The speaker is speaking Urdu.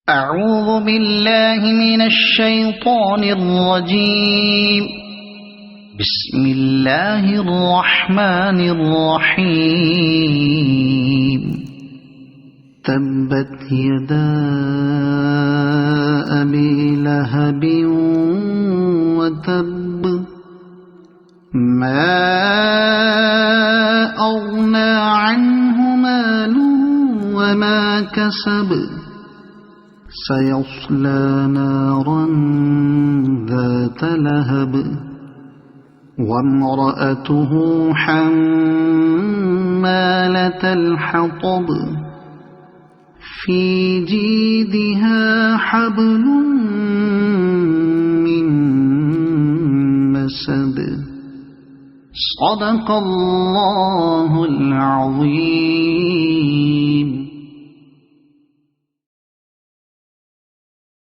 أعوذ بالله من الشيطان الرجيم. بسم الله الرحمن الرحيم. تبت يدا أبي لهب وتب ما أغنى عنه ماله وما كسب سيصلى نارا ذات لهب وامرأته حمالة الحطب في جيدها حبل من مسد. صدق الله العظيم.